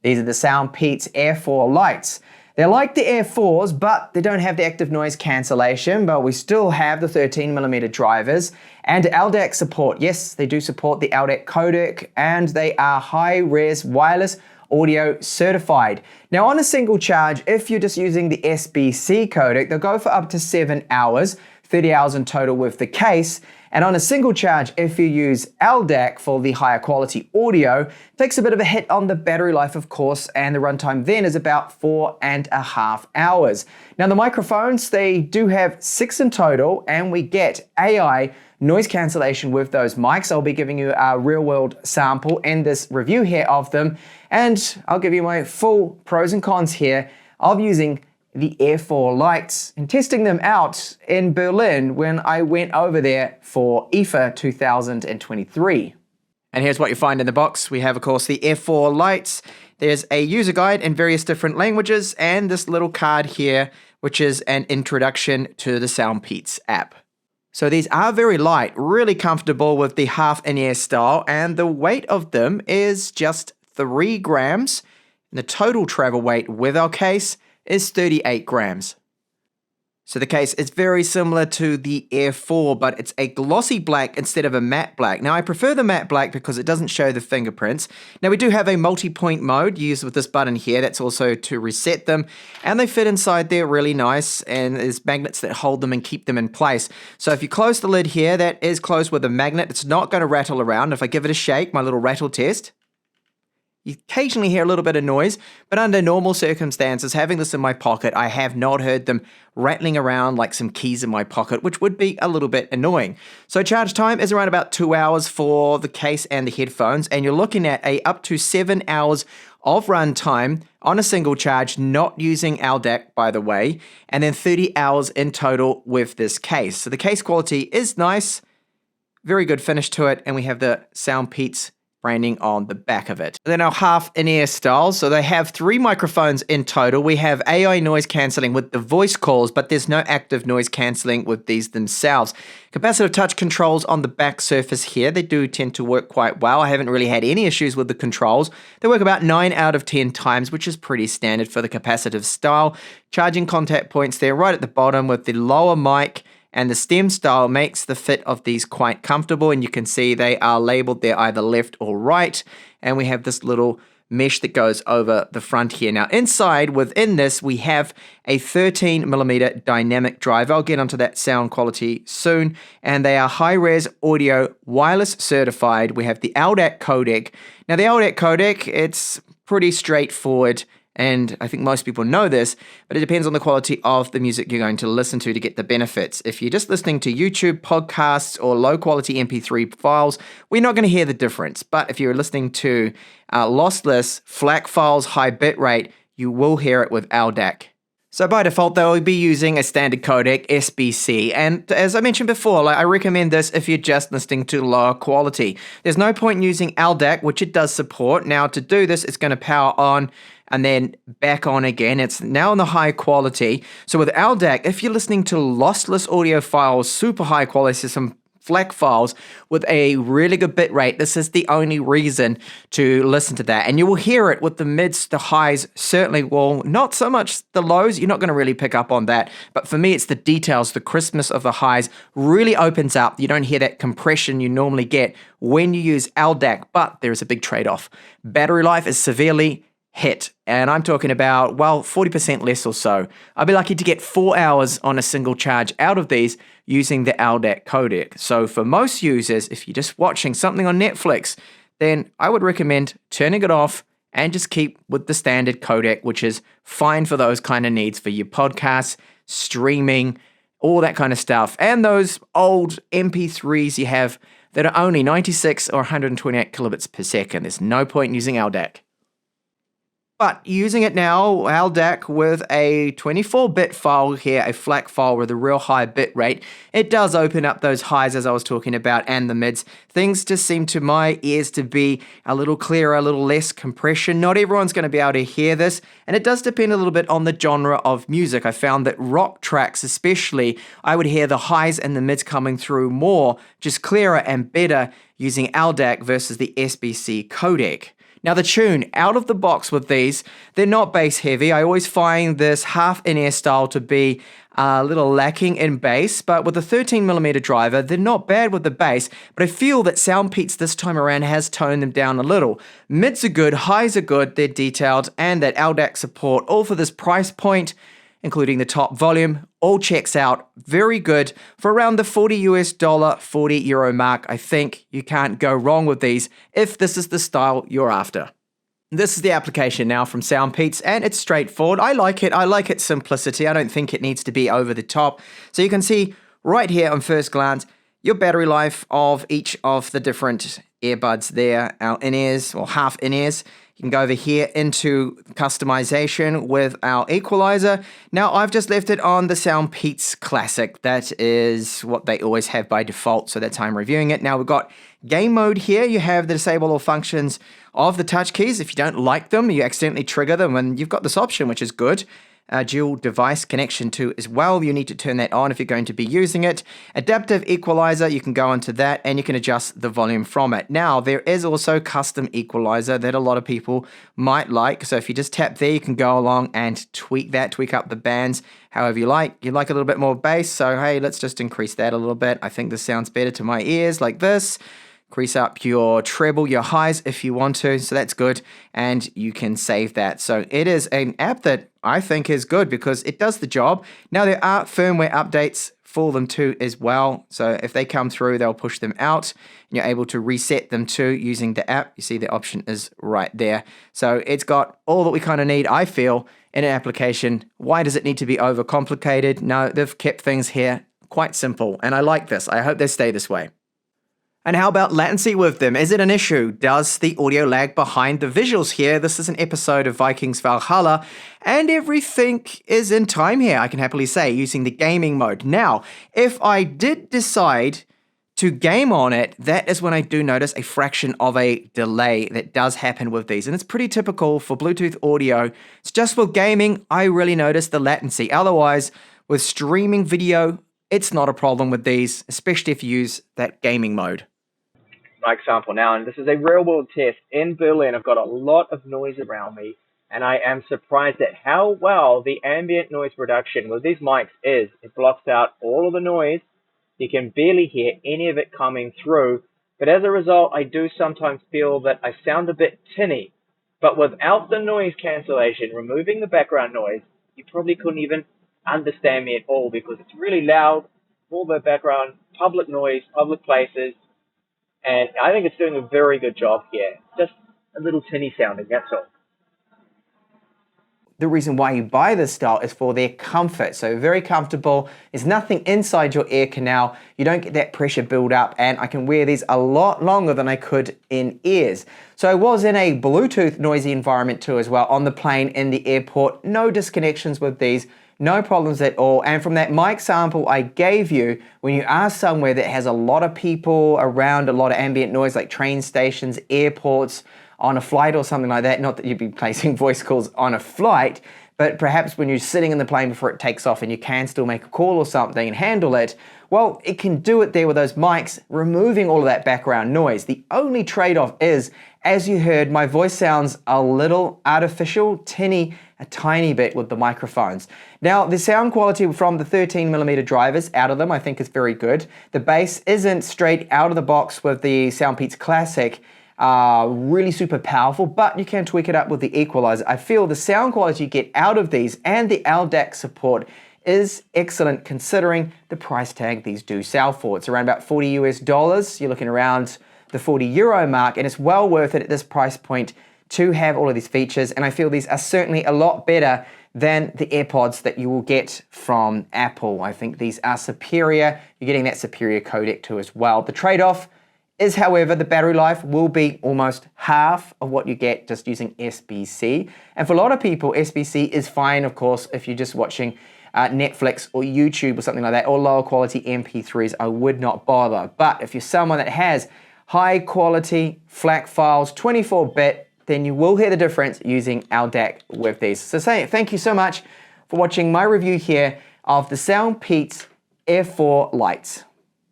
These are the SoundPEATS Air4 Lites. They're like the Air4s, but they don't have the active noise cancellation, but we still have the 13mm drivers and LDAC support. Yes, they do support the LDAC codec, and they are high-res wireless audio certified. Now on a single charge, if you're just using the SBC codec, they'll go for up to 7 hours, 30 hours in total with the case. And on a single charge, if you use LDAC for the higher quality audio, it takes a bit of a hit on the battery life, of course, and the runtime then is about 4.5 hours. Now the microphones, they do have 6 in total, and we get AI noise cancellation with those mics. I'll be giving you a real world sample in this review here of them, and I'll give you my full pros and cons here of using the Air4 Lites and testing them out in Berlin when I went over there for IFA 2023. And here's what you find in the box. We have, of course, the Air4 Lites. There's a user guide in various different languages, and this little card here, which is an introduction to the SoundPEATS app. So these are very light, really comfortable with the half-in-ear style, and the weight of them is just 3 grams. And the total travel weight with our case is 38 grams. So the case is very similar to the Air4, but it's a glossy black instead of a matte black. Now I prefer the matte black because it doesn't show the fingerprints. Now we do have a multi-point mode used with this button here. That's also to reset them, and they fit inside there really nice, and there's magnets that hold them and keep them in place. So if you close the lid here, that is closed with a magnet. It's not going to rattle around. If I give it a shake, my little rattle test, you occasionally hear a little bit of noise, but under normal circumstances, having this in my pocket, I have not heard them rattling around like some keys in my pocket, which would be a little bit annoying. So charge time is around about 2 hours for the case and the headphones, and you're looking at up to 7 hours of runtime on a single charge, not using LDAC, by the way, and then 30 hours in total with this case. So the case quality is nice, very good finish to it, and we have the SoundPEATS branding on the back of it. Then our half-in-ear styles. So they have 3 microphones in total. We have AI noise cancelling with the voice calls, but there's no active noise cancelling with these themselves. Capacitive touch controls on the back surface here. They do tend to work quite well. I haven't really had any issues with the controls. They work about 9 out of 10 times, which is pretty standard for the capacitive style. Charging contact points there right at the bottom with the lower mic, and the stem style makes the fit of these quite comfortable, and you can see they are labeled there either left or right, and we have this little mesh that goes over the front here. Now inside, within this, we have a 13mm dynamic driver. I'll get onto that sound quality soon, and they are high-res audio wireless certified. We have the LDAC codec. Now the LDAC codec, it's pretty straightforward, and I think most people know this, but it depends on the quality of the music you're going to listen to get the benefits. If you're just listening to YouTube, podcasts, or low-quality MP3 files, we're not going to hear the difference. But if you're listening to lossless, FLAC files, high bitrate, you will hear it with LDAC. So by default, they'll be using a standard codec, SBC, and as I mentioned before, I recommend this if you're just listening to lower quality. There's no point in using LDAC, which it does support. Now to do this, it's going to power on and then back on again. It's now in the high quality. So with LDAC, if you're listening to lossless audio files, super high quality, so some FLAC files with a really good bit rate, this is the only reason to listen to that. And you will hear it with the mids, the highs, certainly, well, not so much the lows, you're not going to really pick up on that. But for me, it's the details, the crispness of the highs really opens up. You don't hear that compression you normally get when you use LDAC, but there is a big trade-off. Battery life is severely hit, and I'm talking about, well, 40% less or so. I'd be lucky to get 4 hours on a single charge out of these using the LDAC codec. So for most users, if you're just watching something on Netflix, then I would recommend turning it off and just keep with the standard codec, which is fine for those kind of needs for your podcasts, streaming, all that kind of stuff. And those old MP3s you have that are only 96 or 128 kilobits per second. There's no point in using LDAC. But using it now, LDAC with a 24-bit file here, a FLAC file with a real high bit rate, it does open up those highs as I was talking about and the mids. Things just seem to my ears to be a little clearer, a little less compression. Not everyone's going to be able to hear this, and it does depend a little bit on the genre of music. I found that rock tracks especially, I would hear the highs and the mids coming through more, just clearer and better using LDAC versus the SBC codec. Now the tune, out of the box with these, they're not bass heavy. I always find this half in-ear style to be a little lacking in bass, but with the 13mm driver, they're not bad with the bass, but I feel that SoundPEATS this time around has toned them down a little. Mids are good, highs are good, they're detailed, and that LDAC support, all for this price point, including the top volume, all checks out very good for around the $40 €40 mark. I think you can't go wrong with these if this is the style you're after. This is the application now from SoundPEATS, and it's straightforward. I like it. I like its simplicity. I don't think it needs to be over the top. So you can see right here on first glance, your battery life of each of the different earbuds there, our in-ears or half in-ears. You can go over here into customization with our equalizer. Now I've just left it on the SoundPEATS Classic. That is what they always have by default, so that's how I'm reviewing it. Now we've got game mode here. You have the disable all functions of the touch keys. If you don't like them, you accidentally trigger them, and you've got this option, which is good. Dual device connection too as well. You need to turn that on if you're going to be using it. Adaptive equalizer, you can go into that and you can adjust the volume from it. Now, there is also custom equalizer that a lot of people might like. So if you just tap there, you can go along and tweak that, tweak up the bands however you like. You like a little bit more bass, so hey, let's just increase that a little bit. I think this sounds better to my ears like this. Increase up your treble, your highs if you want to, so that's good, and you can save that. So it is an app that I think is good because it does the job. Now there are firmware updates for them too as well, so if they come through, they'll push them out, and you're able to reset them too using the app. You see the option is right there. So it's got all that we kind of need, I feel, in an application. Why does it need to be overcomplicated? No, they've kept things here quite simple, and I like this. I hope they stay this way. And how about latency with them? Is it an issue? Does the audio lag behind the visuals here? This is an episode of Vikings Valhalla, and everything is in time here, I can happily say, using the gaming mode. Now, if I did decide to game on it, that is when I do notice a fraction of a delay that does happen with these. And it's pretty typical for Bluetooth audio. It's just with gaming, I really notice the latency. Otherwise, with streaming video, it's not a problem with these, especially if you use that gaming mode. My example now, and this is a real world test in Berlin. I've got a lot of noise around me, and I am surprised at how well the ambient noise reduction with these mics is. It blocks out all of the noise. You can barely hear any of it coming through, but as a result, I do sometimes feel that I sound a bit tinny. But without the noise cancellation, removing the background noise, you probably couldn't even understand me at all because it's really loud, all the background, public noise, public places. And I think it's doing a very good job here. Just a little tinny sounding, that's all. The reason why you buy this style is for their comfort. So very comfortable. There's nothing inside your ear canal. You don't get that pressure build up, and I can wear these a lot longer than I could in ears. So I was in a Bluetooth noisy environment too as well, on the plane, in the airport. No disconnections with these. No problems at all. And from that mic sample I gave you, when you are somewhere that has a lot of people around, a lot of ambient noise like train stations, airports, on a flight or something like that, not that you'd be placing voice calls on a flight, but perhaps when you're sitting in the plane before it takes off and you can still make a call or something and handle it, well, it can do it there with those mics, removing all of that background noise. The only trade-off is, as you heard, my voice sounds a little artificial, tinny, a tiny bit with the microphones. Now, the sound quality from the 13mm drivers out of them, I think is very good. The bass isn't straight out of the box with the SoundPEATS Classic, really super powerful, but you can tweak it up with the equalizer. I feel the sound quality you get out of these and the LDAC support is excellent considering the price tag these do sell for. It's around about $40. You're looking around the €40 mark, and it's well worth it at this price point to have all of these features, and I feel these are certainly a lot better than the AirPods that you will get from Apple. I think these are superior. You're getting that superior codec too as well. The trade-off is, however, the battery life will be almost half of what you get just using SBC. And for a lot of people, SBC is fine, of course, if you're just watching Netflix or YouTube or something like that, or lower quality MP3s, I would not bother. But if you're someone that has high quality FLAC files, 24-bit, then you will hear the difference using LDAC with these. So thank you so much for watching my review here of the SoundPEATS Air4 Lite.